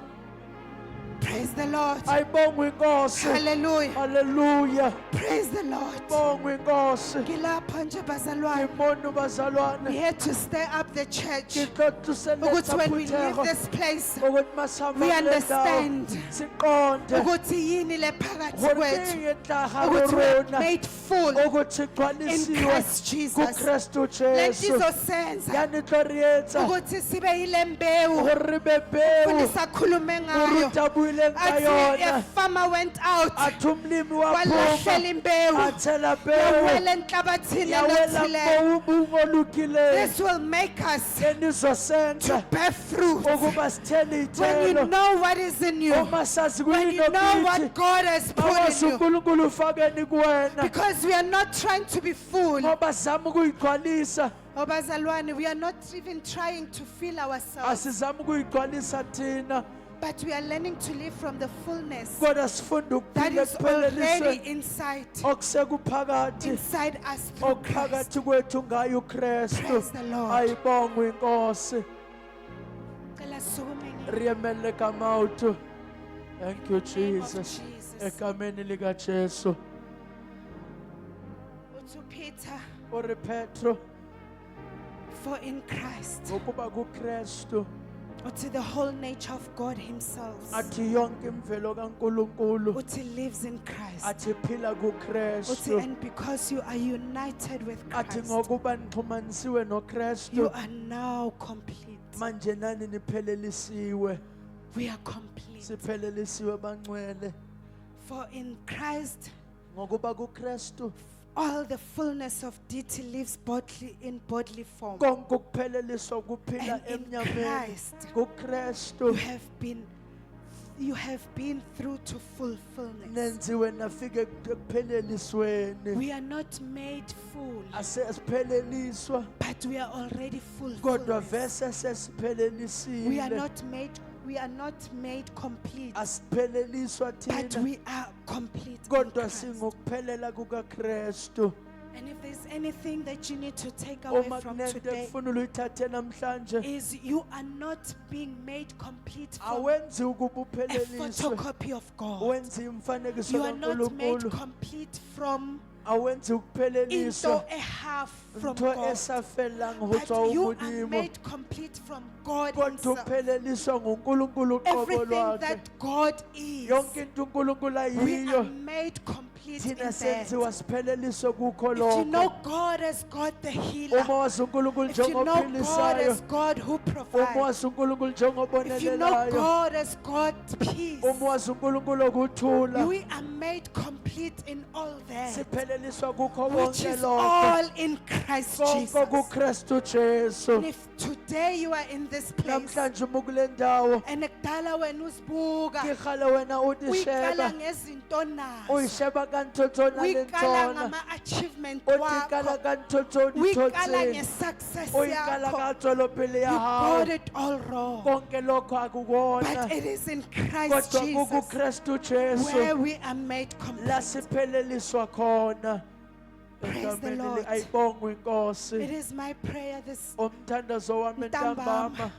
Praise the Lord. ayibongwe inkosi Hallelujah. halleluya Praise the Lord. bongwe inkosi Ngilapha nje bazalwane. ngimona We bazalwane had to stir up the church. ngihlotuseletha Ukuthi when we leave phuthego this place, ukuthi masihamba we kule ndawo understand siqonde ukuthi yini le phakathi ukuthi kwethu. ingenhlaha Ukuthi we are korona made full ukuthi in igcwalisiwe Christ Jesus. kuKristu Le Jesu nto izosenza yanithlorietsa ukuthi sibe yile mbewu gore re be peu ufundisa khulume ngayo. urutabuileng ka Athi yona a farmer went out, athi umlimi waphuma walahlela imbewu, athela peu yawela enhlabathini yawela enothileyo. mbungu olukileyo This will make us enizosenza bear fruit. ukuba sithele When you iy'thelo know what is in you, uma sazi when you kuyini know okithi what God has put awasi in you, unkulunkulu ufakeni kuwena because we are not trying to be full. ngoba sizama ukuyigcwalisa Obazalwane, we are not even trying to fill ourselves, asizama ukuyigcwalisa thina but we are learning to live from the fullness kodwa sifunda that ukuphila is already ekuphelelisweni inside, okusekuphakathi inside us through Christ. okuphakathi kwethu ngaye ukristu Praise the Lord. ayibongwe inkosi Cela sukume ngi- riyemelele kamautu thank you name of jesus Jesus. egameni likajesu To Peter, uri petro for in Christ ngokuba kukristu uthi the whole nature of God himself, athi yonke imvelo kaNkulunkulu uthi lives in Christ, athi phila uthi kuKristu and because you are united with athi Christ, ngokuba nixhumanisiwe you noKristu are now complete. manje nani niphelelisiwe We are complete. siphelelisiwe bangcwele For in Christ, ngokuba kuKristu all the fullness of deity lives bodily in bodily form. konke ukupheleliswa kuphila And in emnyameni Christ, kuKristu you have been through to fulfillment. nenziwe nafike ekuphelelisweni We are not made full, asipheleliswa but we are already kodwa full. vese We are sesiphelelisile not made complete, asipheleliswa but thina we are complete. in kodwa Christ. singokuphelela kukaKristu And if there's anything that you need to take away uma from kunento today, ekufuna uluyithathe namhlanje is you are not being made complete from awenzi ukuba a upheleliswe photocopy of God. wenzi imfanekiso You are not made kaNkulunkulu complete from awenzi into ukupheleliswa a half from ntho God, esafelang ho but tswa you are umodimo made complete from God kodwa himself. upheleliswa nguNkulunkulu uqobo Everything lwakhe that God is, yonke into uNkulunkulu we are ayiyo made complete in thina that. senziwa sipheleliswe kukho If you know lokho God as God the uma healer, wazi uNkulunkulu if you know God njengophilisayo as God who uma provides, wazi uNkulunkulu if you know njengobonelelayo God as God peace, uma wazi uNkulunkulu okuthula we are made complete in all that, sipheleliswa kukho which konke is lokho all in Christ konke Jesus. kuKristu Jesu And if today you are in this place, namhlanje uma kule ndawo and ekudala wena uzibuka, kihale wena uyikala utisheba ngezinto nazo, uyisheba kantotsona uyikala lentona ngama-achievement utikala wakho, kantotsona uyikala ithotseni nge-success uyikala yakho, katsolophele you yahawo got it all wrong. konke lokho akukona But it is in Christ kodwa Jesus kuKristu Jesu where we are made complete. lasipheleliswa khona Praise the egameni Lord. ayibongwe It inkosi is my prayer this umthandazo wami ntambama ntambama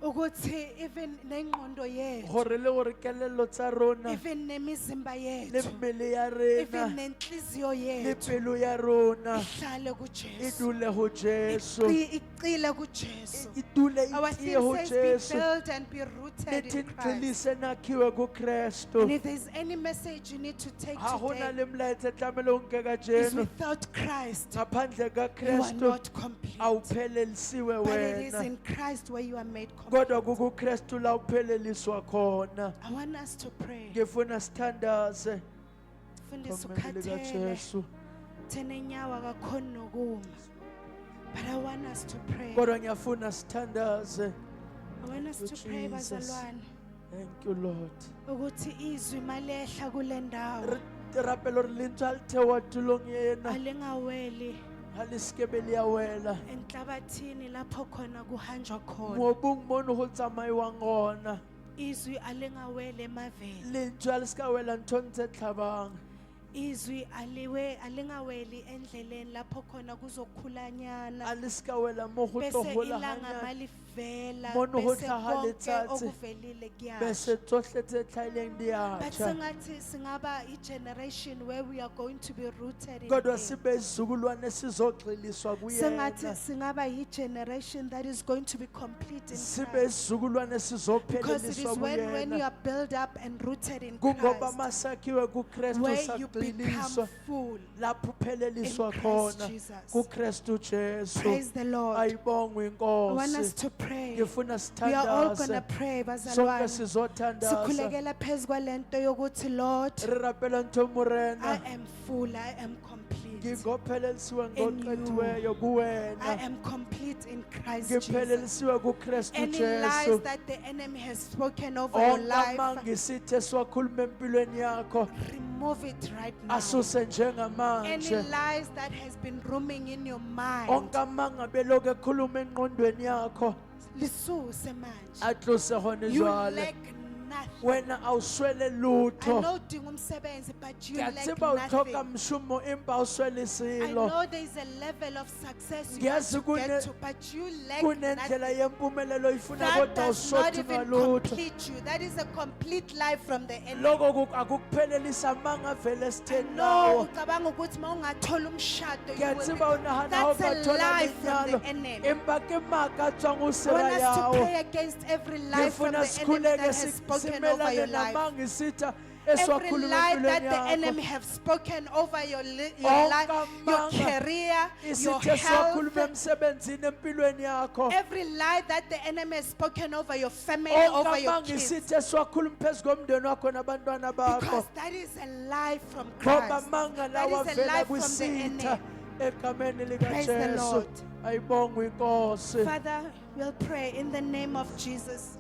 ukuthi even nengqondo yethu, gore le gore kelello tsa rona even nemizimba le yethu, mmele ya even rena nenhliziyo le yethu pelo ya rona ihlale e kuJesu, dule ho Jesu iqile kuJesu. e dule Our e theme tie ho says be Jesu built and be rooted lethi in Christ. ngiqinise nakhiwe And kuKristu if there's any message you need to take ha hona today, le mlaetsa tlamele o nke ka is jeno without Christ, ngaphandle you are kaKristu not complete. awuphelelisiwe But it is wena in Christ where you are made complete. kodwa kuKristu la upheleliswa khona I want us to pray. ngifuna sithandaze Fundisa ngomele ukhathele, kaJesu thena inyawo akakhoni nokuma. But I want us to pray. kodwa ngiyafuna sithandaze I want us to pray Jesus. bazalwane thank you Lord ukuthi izwi malehla kule ndawo re rapelo re lentswe le thewa tulong yena alingaweli ha le skebe le ya wela enhlabathini lapho khona kuhanjwa khona. mobung mono go tsamaiwang gona Izwi alingaweli emaveni. lentswe le ska wela nthong tse tlhabang Izwi alingaweli endleleni lapho khona kuzokhulanyana. a le ska wela mo go tlo Bese gola ilanga hanyane malivela Mono ho bese hlaha konke letsatsi. okuvelile kuyasha. bese tsohle tse tlhaileng di a But tjha sengathi singaba i-generation where we are going to be rooted in kodwa him. sibe isizukulwane sizogxiliswa Sengathi kuyena singaba yi-generation that is going to be complete in sibe Christ. isizukulwane Because it is sizopheleliswa when you kuyena are built up and rooted in kungoba Christ masakhiwe kuKristu where you become sagxiliswa full lapho upheleliswa in Christ khona Jesus. kuKristu Jesu Praise the Lord. ayibongwe I want us inkosi to pray. ngifuna We are all going to sithandaze pray sonke bazalwane. sizothandaza Sikhulekela phezu kwalento yokuthi Lord, re rapela ntho I morena am full, I am complete. ngingophelelisiwe In ngoqethiweyo I kuwena am complete in Christ Jesus. ngiphelelisiwe kuKristu Any lies Jesu that the enemy has spoken over your onke life, amangisithe siwakhuluma empilweni yakho remove it right now. asuse Any njengamanje lies that has been roaming in your mind, onke amanga beloku ekhuluma engqondweni yakho lisuse manje. atlose hona You jwale lack nothing. wena awuswele I lutho. know udinga umsebenzi, but you Ke a lack tseba o tlhoka nothing. moshomo empa awuswele I selo. know there's a level of success you Ke a want se to get to, but you lack kunendlela nothing. yempumelelo ifuna That kodwa does not awusodinga even lutho. complete you. That is a complete life from the enemy. Lokho akukuphelelisa manga vele I sitheni know nawo. ucabanga ukuthi uma ungathola umshado, you Ke a will tseba be- unahana That's a ungathola lie from lenyalo. the enemy. Empa ke maka tswang ho I sera want us to yawo. pray against every lie from Ngifuna the enemy that sikhuleke has spoken over your simelane life. namangisitha Every esiwakhuluma lie that empilweni the yakho. enemy have spoken over your Onke life, your amanga career, your Isithe siwakhuluma health. emsebenzini empilweni yakho. Every lie that the enemy has spoken over your family, over Onke your amanga kids. isithe siwakhuluma phezu komndeni wakho nabantwana bakho. Because that is a lie from Ngoba Christ. amanga That lawa is a lie avela from the kwisitha enemy. egameni Praise the likaJesu. Lord. Ayibongwe inkosi. Father, we'll pray in the name of Jesus.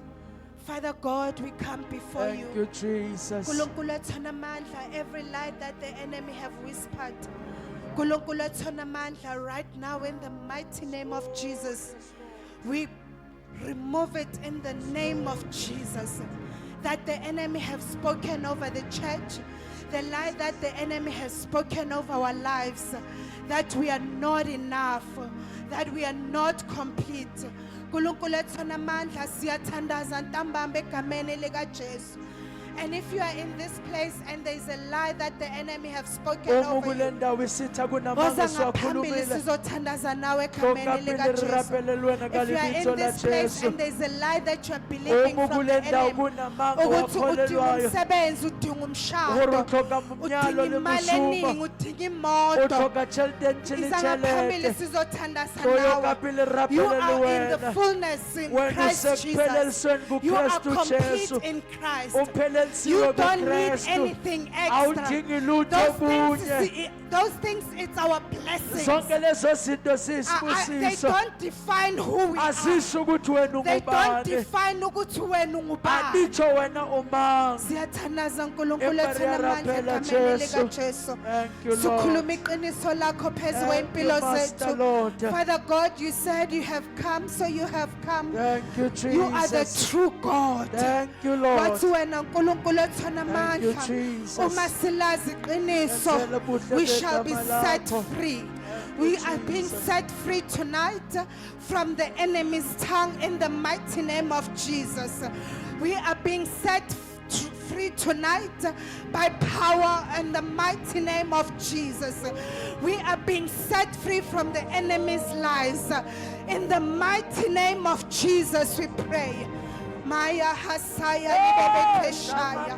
Father God, we come before Thank you. you, Jesus. Nkulunkulu ethona amandla, every lie that the enemy have whispered. Nkulunkulu ethona amandla, right now in the mighty name of Jesus, we remove it in the name of Jesus. That the enemy have spoken over the church, the lie that the enemy has spoken over our lives, that we are not enough, that we are not complete. Nkulunkulu ethona amandla, siyathandaza ntambama egameni likaJesu. And if you are in this place and there is a lie that the enemy have spoken Uma over kule you, ndawo isitha kunamanga woza ngaphambili siwakhulumile. sizothandaza nawe egameni Lokaphi likaJesu. lirapelelwe If you are nakalibitso in la this place Jesu. and there is a lie that you are believing Uma from the kule ndawo enemy, kunamanga ukuthi udinga wakholelwayo. umsebenzi, udinga Hore umshado, uthoka umnyalo udinga imali lemushumo. eningi, udinga imoto, Uthoka chelten iza ngaphambili chilitelete. sizothandaza Toyo nawe. kaphi You lirapelelwe are in the wena. fullness in Wena Christ Jesus. usephelelisiweni You are kuKristu complete Jesu. in Christ. Uphelelisiwe You don't need kuKristu. anything extra. Awudingi lutho kunye. Those things, it's our blessings. Zonke lezo zinto They ziyisibusiso. don't define who we are. Asisho ukuthi wena They don't ungubani. define ukuthi wena ungubani. Aditsho wena umanga. Siyathandaza uNkulunkulu Empa ethona amandla riyaphela, egameni Jesu. likaJesu. Thank you, Lord. Sikhuluma iqiniso lakho phezu Thank kwempilo you, Master zethu. Lord. Father God, you said you have come, so you have come. Thank you, Jesus. You are the true God. Thank you, Lord. Wathi wena uNkulunkulu ethona Thank you, amandla. Jesus. Uma silazi iqiniso, Ngiyacela ubuhle we shall be begama set lakho. free. Thank We you, are being Jesus. set free tonight from the enemy's tongue in the mighty name of Jesus. We are being set free tonight by power in the mighty name of Jesus. We are being set free from the enemy's lies. In the mighty name of Jesus we pray. Maya hasaya lebebe keshaya.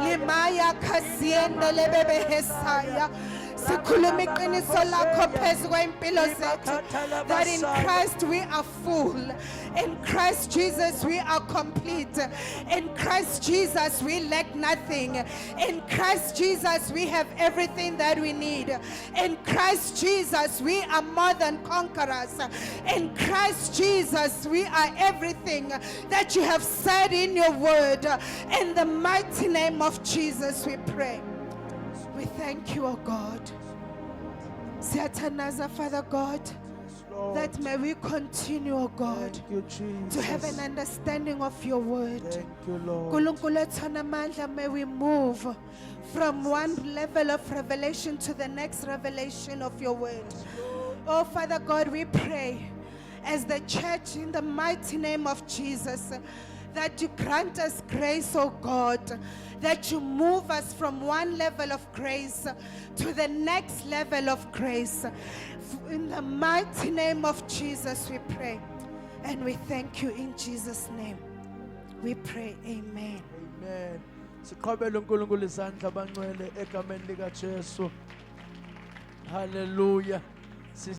Limaya kasiende lebebe hesaya. Sikhuluma iqiniso lakho phezu kwempilo zethu, that in Christ we are full, in Christ Jesus we are complete, in Christ Jesus we lack nothing, in Christ Jesus we have everything that we need, in Christ Jesus we are more than conquerors, in Christ Jesus we are everything that you have said in your word. In the mighty name of Jesus we pray. We thank you, O God. Siyathandaza, Father God, Lord. that may we continue, O God, Thank you, Jesus. to have an understanding of your word. Thank you, Lord. Nkulunkulu ethona amandla, may we move from one level of revelation to the next revelation of your word. Oh, Father God, we pray as the church in the mighty name of Jesus, that you grant us grace, oh God, that you move us from one level of grace to the next level of grace. In the mighty name of Jesus we pray. And we thank you in Jesus' name. We pray, amen. Amen. Siqhubele uNkulunkulu izandla abangcwele egameni likaJesu. Hallelujah.